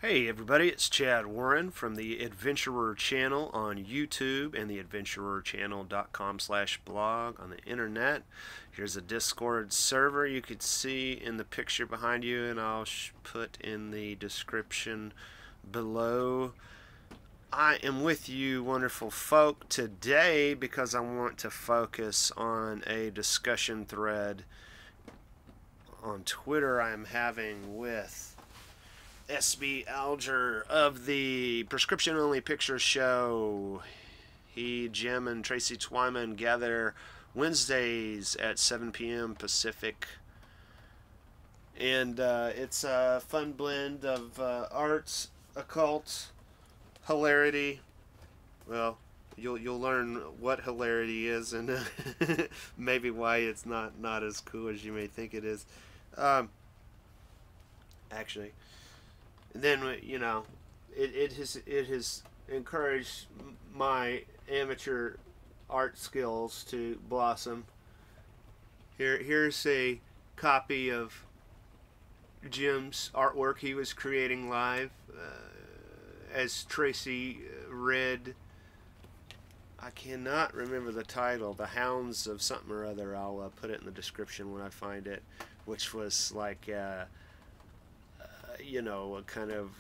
Hey everybody, it's Chad Warren from the Adventurer Channel on YouTube and the adventurerchannel.com/blog on the internet. Here's a Discord server you could see in the picture behind you, and I'll put in the description below. I am with you wonderful folk today because I want to focus on a discussion thread on Twitter I am having with SB Alger of the Prescription Only Picture Show. He, Jim, and Tracy Twyman gather Wednesdays at 7 p.m. Pacific. And it's a fun blend of arts, occult, hilarity. Well, you'll learn what hilarity is and maybe why it's not as cool as you may think it is. Actually. Then it has encouraged my amateur art skills to blossom. Here's a copy of Jim's artwork he was creating live as Tracy read. I cannot remember the title, The Hounds of something or other. I'll put it in the description when I find it, which was like a kind of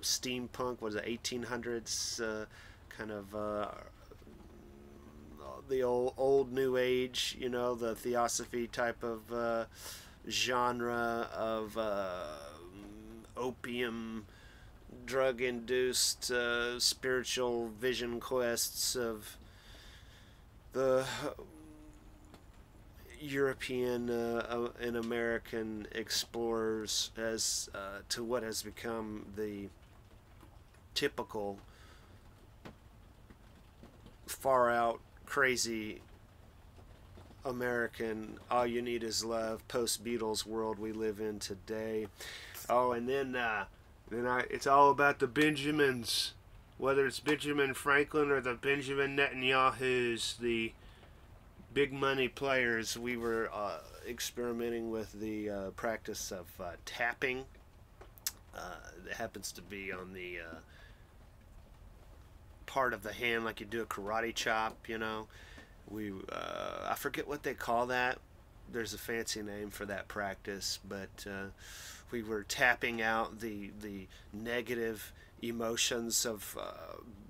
steampunk, was it 1800s, kind of the old new age, the theosophy type of genre of opium drug-induced spiritual vision quests of the European and American explorers as to what has become the typical far out crazy American all you need is love post Beatles world we live in today. Oh, and then it's all about the Benjamins, whether it's Benjamin Franklin or the Benjamin Netanyahus, the big money players. We were experimenting with the practice of tapping. It happens to be on the part of the hand, like you do a karate chop. I forget what they call that. There's a fancy name for that practice, but we were tapping out the negative emotions of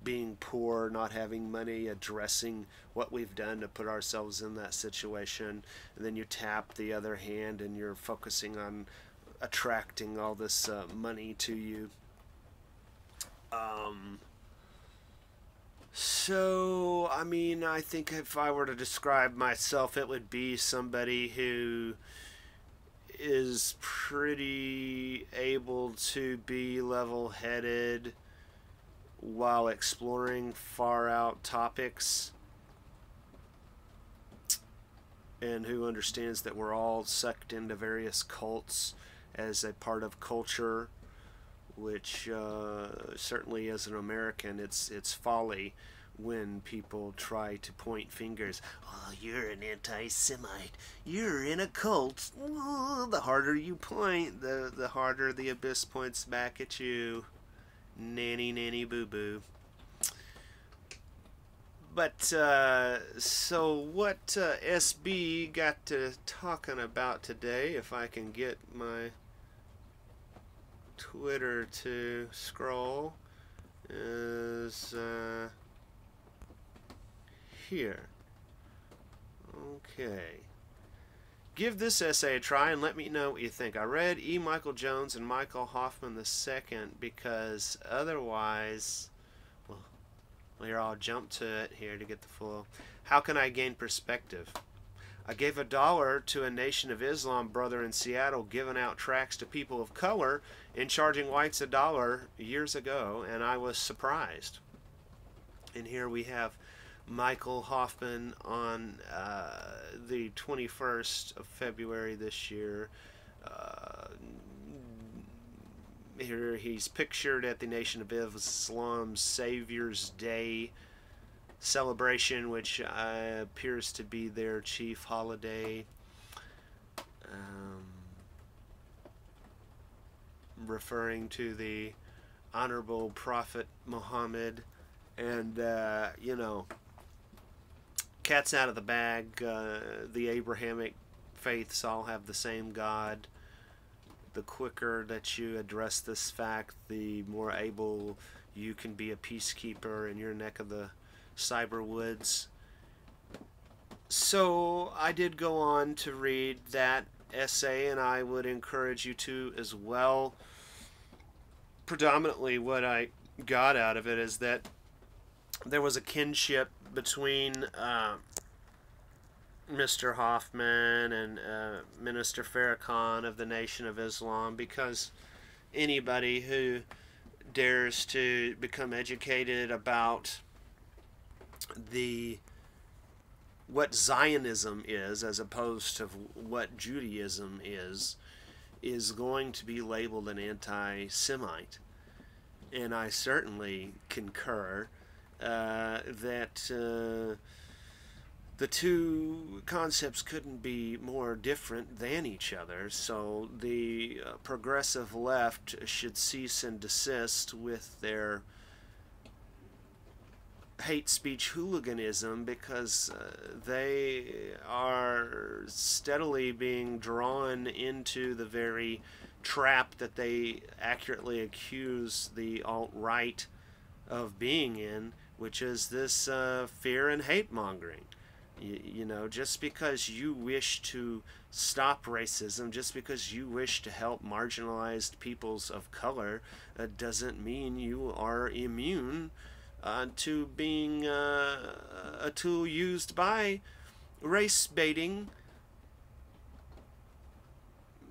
being poor, not having money, addressing what we've done to put ourselves in that situation, and then you tap the other hand and you're focusing on attracting all this money to you. So, I think if I were to describe myself, it would be somebody who is pretty able to be level-headed while exploring far out topics, and who understands that we're all sucked into various cults as a part of culture, which certainly as an American it's folly when people try to point fingers. Oh, you're an anti-Semite. You're in a cult. Oh, the harder you point, the harder the abyss points back at you. Nanny, nanny, boo-boo. But, so what SB got to talking about today, if I can get my Twitter to scroll, is here. Okay. Give this essay a try and let me know what you think. I read E. Michael Jones and Michael Hoffman II because otherwise, well, here I'll jump to it here to get the full. How can I gain perspective? I gave $1 to a Nation of Islam brother in Seattle giving out tracts to people of color and charging whites $1 years ago, and I was surprised. And here we have Michael Hoffman on the 21st of February this year. Here he's pictured at the Nation of Islam's Savior's Day celebration, which appears to be their chief holiday. referring to the Honorable Prophet Muhammad. And, you know, cat's out of the bag. The Abrahamic faiths all have the same God. The quicker that you address this fact, the more able you can be a peacekeeper in your neck of the cyber woods. So I did go on to read that essay, and I would encourage you to as well. Predominantly what I got out of it is that there was a kinship between Mr. Hoffman and Minister Farrakhan of the Nation of Islam, because anybody who dares to become educated about what Zionism is as opposed to what Judaism is going to be labeled an anti-Semite. And I certainly concur that the two concepts couldn't be more different than each other. So the progressive left should cease and desist with their hate speech hooliganism, because they are steadily being drawn into the very trap that they accurately accuse the alt-right of being in, which is this fear and hate mongering. You know, just because you wish to stop racism, just because you wish to help marginalized peoples of color, doesn't mean you are immune to being a tool used by race-baiting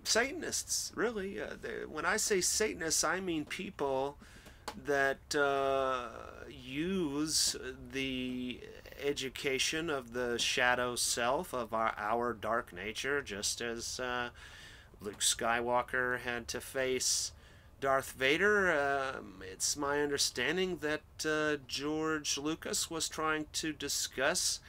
Satanists, really. When I say Satanists, I mean people that use the education of the shadow self, of our dark nature, just as Luke Skywalker had to face Darth Vader. It's my understanding that George Lucas was trying to discuss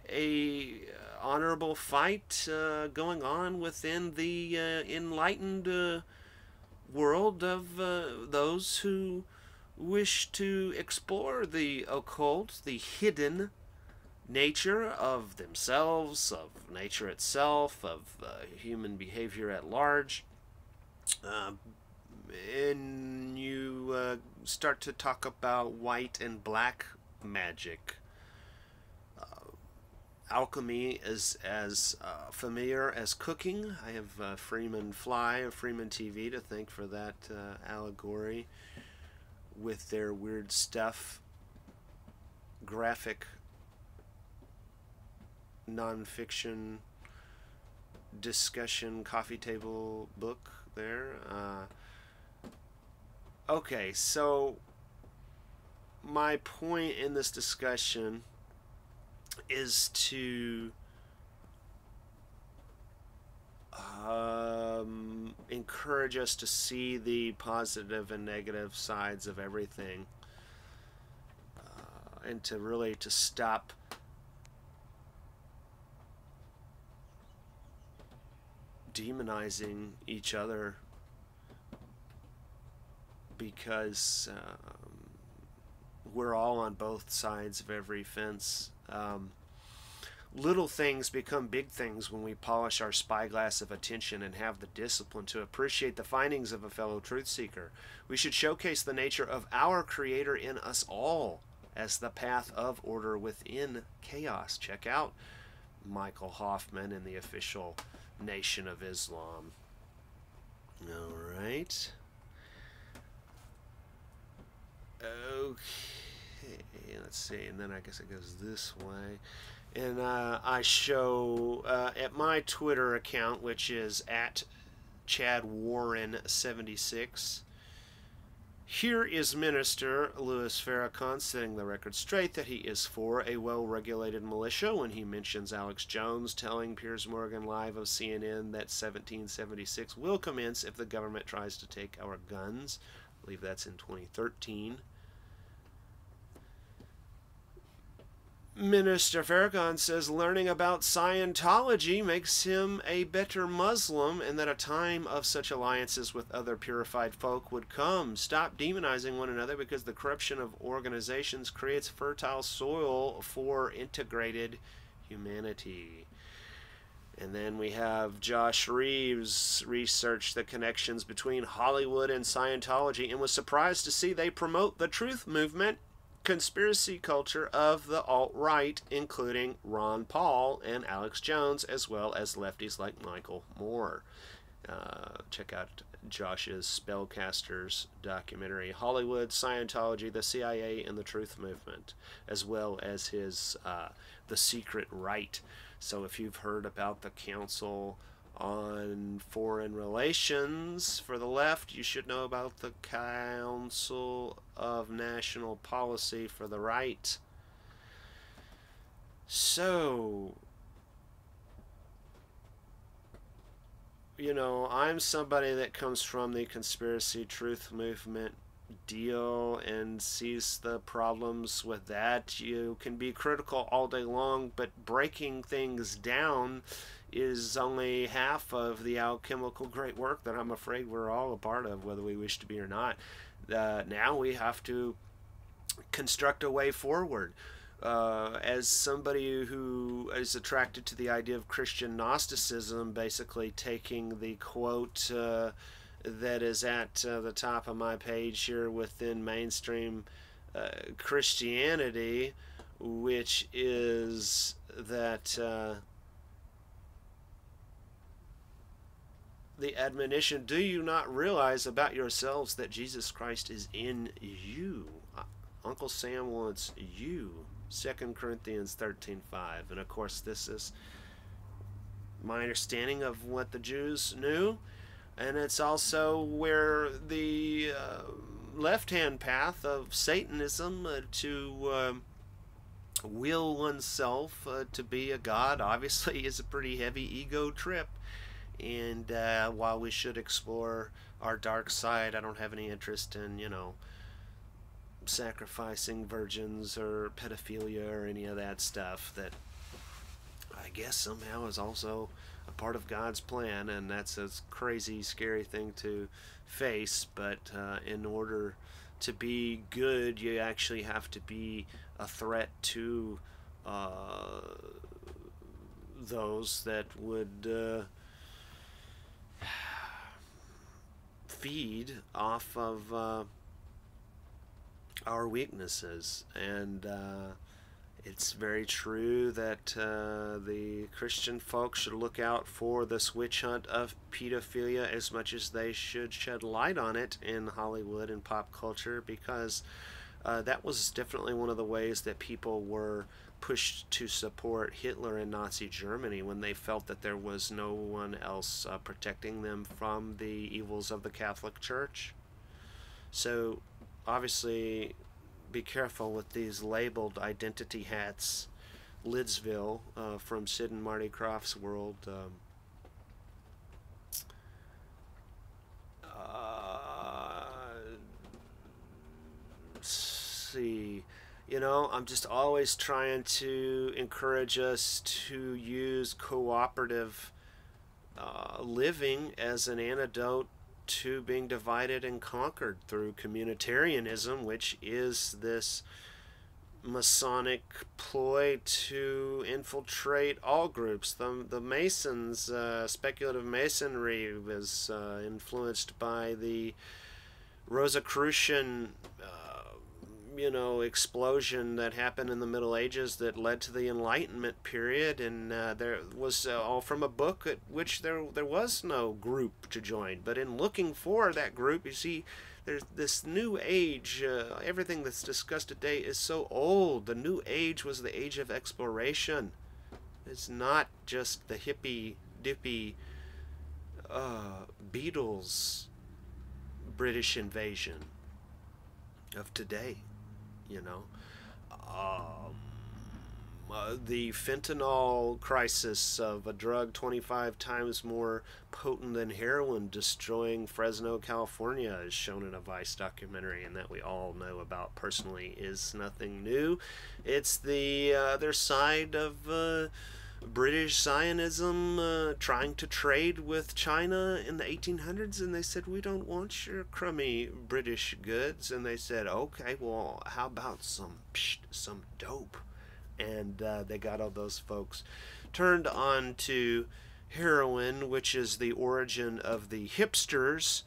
a honorable fight going on within the enlightened world of those who wish to explore the occult, the hidden nature of themselves, of nature itself, of human behavior at large. And you start to talk about white and black magic. Alchemy is as familiar as cooking. I have Freeman Fly of Freeman TV to thank for that allegory with their weird stuff, graphic nonfiction discussion coffee table book there. Okay, so my point in this discussion is to encourage us to see the positive and negative sides of everything, and to really to stop demonizing each other, because we're all on both sides of every fence. Little things become big things when we polish our spyglass of attention and have the discipline to appreciate the findings of a fellow truth seeker. We should showcase the nature of our Creator in us all as the path of order within chaos. Check out Michael Hoffman and the official Nation of Islam. All right. Okay, let's see, and then I guess it goes this way. And I show at my Twitter account, which is at ChadWarren76. Here is Minister Louis Farrakhan setting the record straight that he is for a well-regulated militia when he mentions Alex Jones telling Piers Morgan live of CNN that 1776 will commence if the government tries to take our guns. I believe that's in 2013. Minister Farrakhan says learning about Scientology makes him a better Muslim, and that a time of such alliances with other purified folk would come. Stop demonizing one another, because the corruption of organizations creates fertile soil for integrated humanity. And then we have Josh Reeves researched the connections between Hollywood and Scientology and was surprised to see they promote the Truth Movement conspiracy culture of the alt-right, including Ron Paul and Alex Jones, as well as lefties like Michael Moore. Check out Josh's Spellcasters documentary, Hollywood, Scientology, the CIA, and the Truth Movement, as well as his The Secret Right. So if you've heard about the Council on Foreign Relations for the left, you should know about the Council of National Policy for the right. So, you know, I'm somebody that comes from the conspiracy truth movement deal and sees the problems with that. You can be critical all day long, but breaking things down is only half of the alchemical great work that I'm afraid we're all a part of, whether we wish to be or not. Now we have to construct a way forward. As somebody who is attracted to the idea of Christian Gnosticism, basically taking the quote that is at the top of my page here within mainstream Christianity, which is that the admonition, do you not realize about yourselves that Jesus Christ is in you? Uncle Sam wants you. 2 Corinthians 13:5. And of course, this is my understanding of what the Jews knew. And it's also where the left-hand path of Satanism to will oneself to be a god, obviously, is a pretty heavy ego trip. And while we should explore our dark side, I don't have any interest in, you know, sacrificing virgins or pedophilia or any of that stuff that I guess somehow is also a part of God's plan, and that's a crazy, scary thing to face. But in order to be good, you actually have to be a threat to those that would feed off of our weaknesses. And it's very true that the Christian folks should look out for this witch hunt of pedophilia as much as they should shed light on it in Hollywood and pop culture, because that was definitely one of the ways that people were pushed to support Hitler in Nazi Germany, when they felt that there was no one else protecting them from the evils of the Catholic Church. So obviously be careful with these labeled identity hats. Lidsville from Sid and Marty Krofft's world. See, you know, I'm just always trying to encourage us to use cooperative living as an antidote to being divided and conquered through communitarianism, which is this Masonic ploy to infiltrate all groups. The Masons, speculative Masonry, was influenced by the Rosicrucian explosion that happened in the Middle Ages that led to the Enlightenment period, and there was all from a book at which there was no group to join. But in looking for that group, you see, there's this new age. Everything that's discussed today is so old. The new age was the age of exploration. It's not just the hippy-dippy Beatles British invasion of today. the fentanyl crisis of a drug 25 times more potent than heroin destroying Fresno, California, is shown in a Vice documentary, and that we all know about personally, is nothing new. It's the other side of British Zionism trying to trade with China in the 1800s, and they said, we don't want your crummy British goods. And they said, okay, well, how about some dope? And they got all those folks turned on to heroin, which is the origin of the hipsters,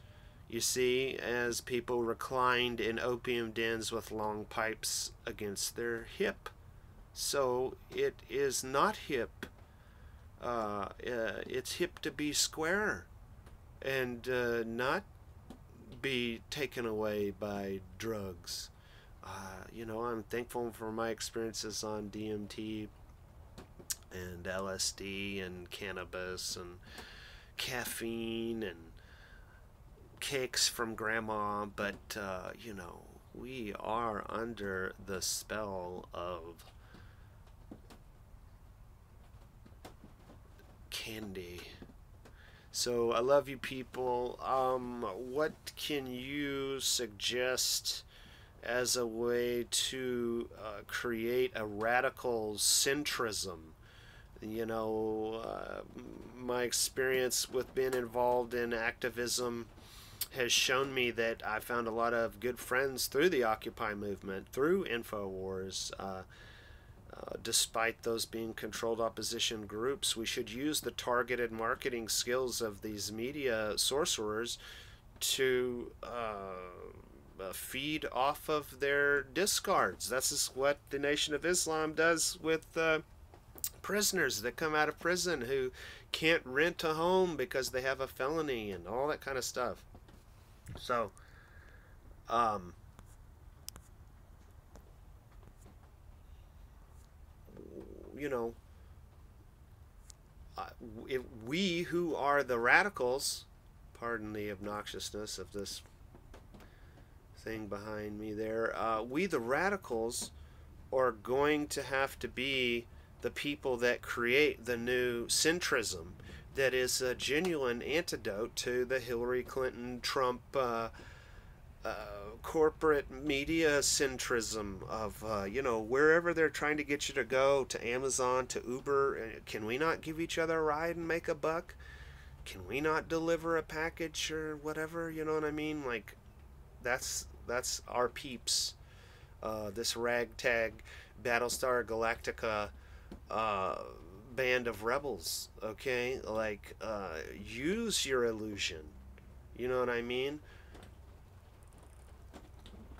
you see, as people reclined in opium dens with long pipes against their hip. So it is not hip. It's hip to be square and not be taken away by drugs. You know, I'm thankful for my experiences on DMT and LSD and cannabis and caffeine and cakes from grandma, but you know, we are under the spell of candy. So I love you people. What can you suggest as a way to create a radical centrism? You know, my experience with being involved in activism has shown me that I found a lot of good friends through the Occupy movement, through InfoWars. Despite those being controlled opposition groups, we should use the targeted marketing skills of these media sorcerers to feed off of their discards. That's what the Nation of Islam does with prisoners that come out of prison who can't rent a home because they have a felony and all that kind of stuff. So, you know, if we who are the radicals, pardon the obnoxiousness of this thing behind me there, we the radicals are going to have to be the people that create the new centrism that is a genuine antidote to the Hillary Clinton, Trump, corporate media centrism of, you know, wherever they're trying to get you to go, to Amazon, to Uber, can we not give each other a ride and make a buck? Can we not deliver a package or whatever? You know what I mean? Like, that's our peeps. This ragtag Battlestar Galactica band of rebels, okay? Like, use your illusion. You know what I mean?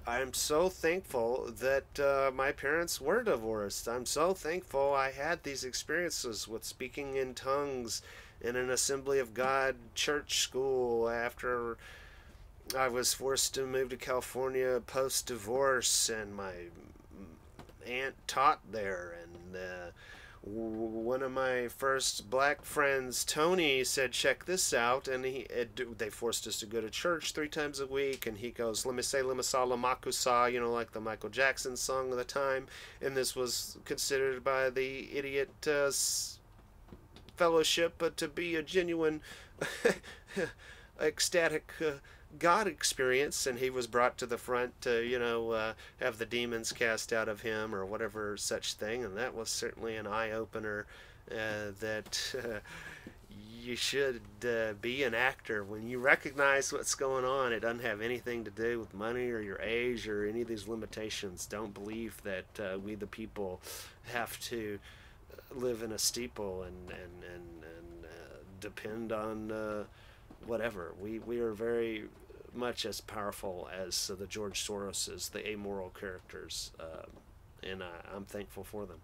I'm so thankful that my parents were divorced. I'm so thankful I had these experiences with speaking in tongues in an Assembly of God church school after I was forced to move to California post-divorce, and my aunt taught there, and one of my first black friends, Tony, said, check this out, and they forced us to go to church 3 times a week, and he goes, let me say limasa lamakusa, you know, like the Michael Jackson song of the time, and this was considered by the idiot fellowship to be a genuine ecstatic God experience, and he was brought to the front to, you know, have the demons cast out of him or whatever such thing, and that was certainly an eye-opener that you should be an actor. When you recognize what's going on, it doesn't have anything to do with money or your age or any of these limitations. Don't believe that we the people have to live in a steeple and depend on whatever. We are very much as powerful as the George Soroses, the amoral characters, and I'm thankful for them.